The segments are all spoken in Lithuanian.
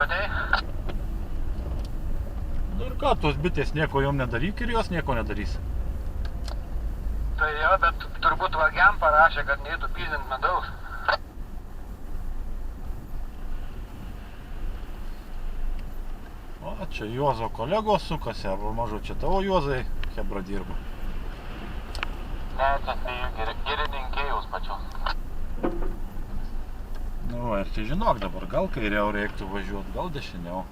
Matei? Nu ir ką, tos bitės nieko jom nedaryk ir jos nieko nedarys. Tai jo, bet turbūt vagiam parašė, kad neįtų pyzint medaus. O, čia Juozo kolegos sukasi, arba mažu čia tavo Juozai chebra dirba. Ne, čia tai girininkėjus pačios. Nu, ir čia žinok dabar, gal kairiau reiktų važiuoti, gal dešiniau.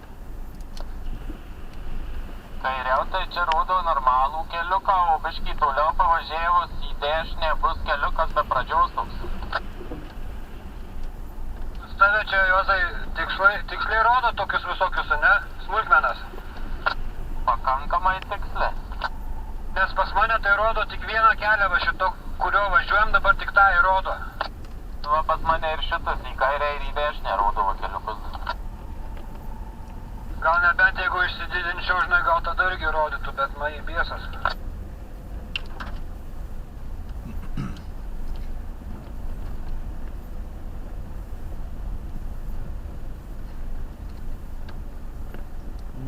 Kairiau tai čia rodo normalų keliuką, o biškį toliau pavažiavus į dešinę bus keliukas be pradžios toks. Tave čia, Juozai, tiksliai rodo tokius visokius, ne? Smulkmenas. Pakankamai tiksliai. Nes pas mane tai rodo tik vieną kelią va šito, kurio važiuojam, dabar tik tą įrodo. Va pas mane ir šitas į kairę ir į dešinę rodo va keliukus. Gal nebent jeigu išsididinčiau, žinai, gal tada irgi rodytų, bet man į biesas.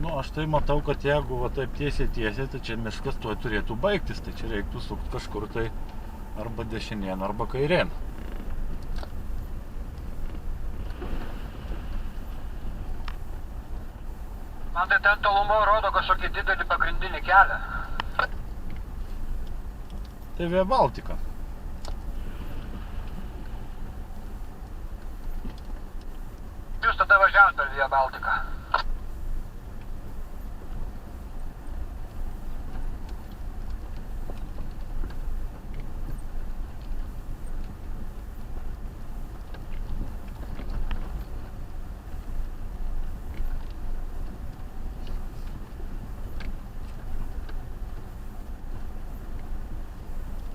Nu, aš tai matau, kad jeigu va taip tiesiai, tai čia miškas tuoj turėtų baigtis, tai čia reiktų sukti kažkur tai arba dešinėn, arba kairėn. Man tai ten tolumo rodo kažkokį didelį pagrindinį kelią. Tai Via Baltica. Jūs tada važiavot per Via Baltica.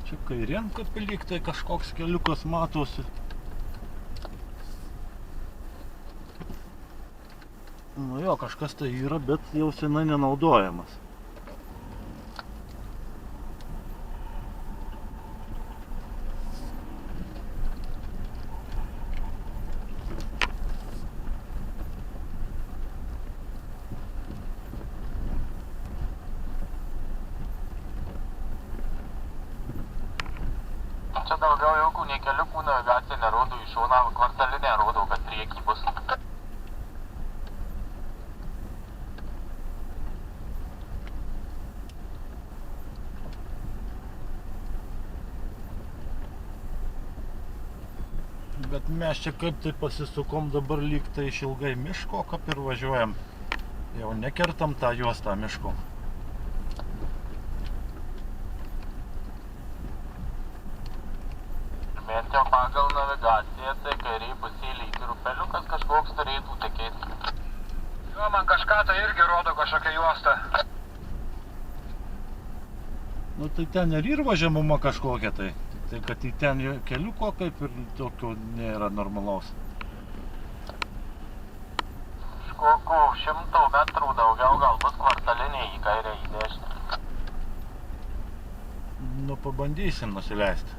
Čia kairien, kad lyg tai kažkoks keliukas matosi. Nu jo, kažkas tai yra, bet jau senai nenaudojamas. Čia daugiau jokių nei keliukų navigacija nerodo į šoną, kvartalinė rodo, kad priekį bus. Bet mes čia kaip tai pasisukom dabar lyg tai išilgai miško, kaip ir važiuojam. Jau nekertam tą juostą miško. Bent jau pagal navigaciją, tai kairiai pusėje lyg ir upeliukas kažkoks turėtų tekėti. Jo, man kažką tai irgi rodo kažkokią juostą. Nu tai ten ir yra žemuma kažkokia tai. Tai kad į ten keliuko kaip ir tokio nėra normalaus. Kokių 100 metrų daugiau gal bus kvartalinė į kairę į dešinę. Nu pabandysim nusileisti.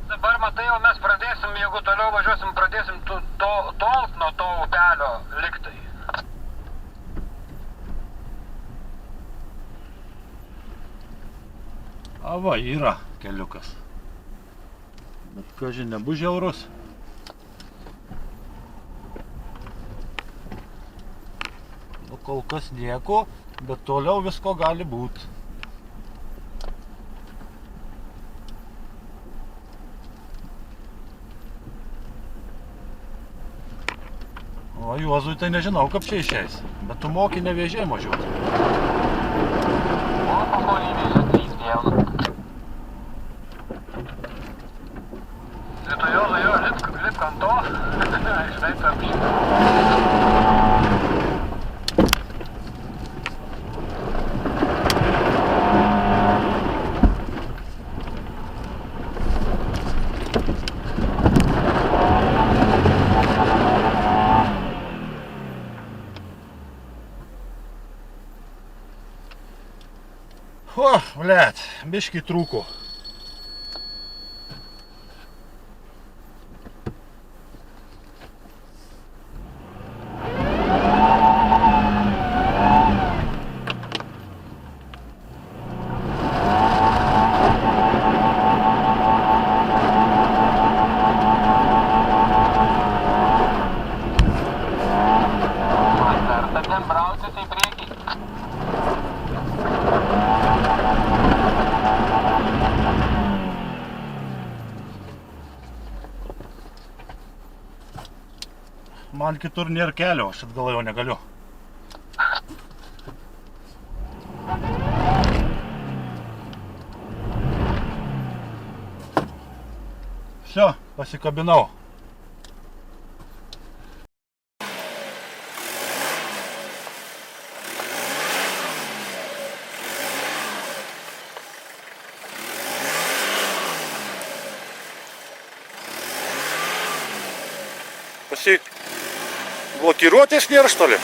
Dabar matai, jau mes pradėsim, jeigu toliau važiuosim, pradėsim tolt nuo to upelio liktai. A va, yra keliukas. Bet kažin nebus žiaurus. Nu kol kas nieko, bet toliau visko gali būt. O Juozui tai nežinau, kaip čia išeis, bet tu moki ne vėžiai važiuoti. O, pakolį vėžia 3 pjauna. Tai tu Juozai jo, lipk ant to, žinai, tarp šitą. O, blet, biškį trūko. man kitur nėra kelio, aš atgal jau negaliu. Все, pasikabinau. Блокировать нерв, что ли?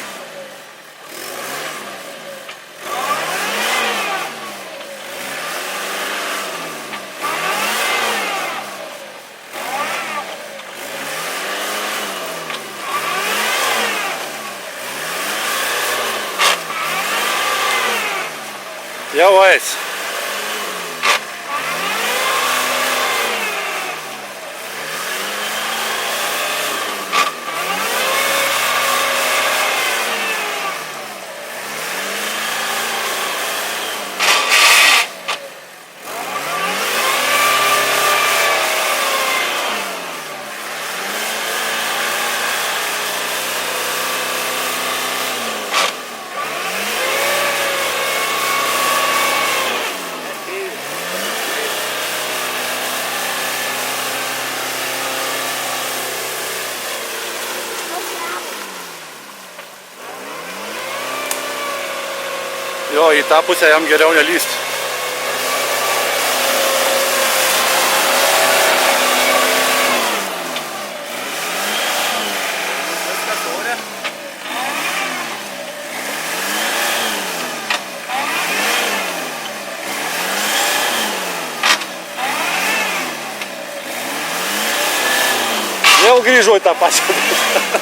Явайся. Jo, į tą pusę jam geriau nelysti. Vėl grįžau į tą pačią.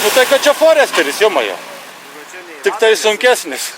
Nu tai kad čia Foresteris, jo majo. Tik tai sunkesnis.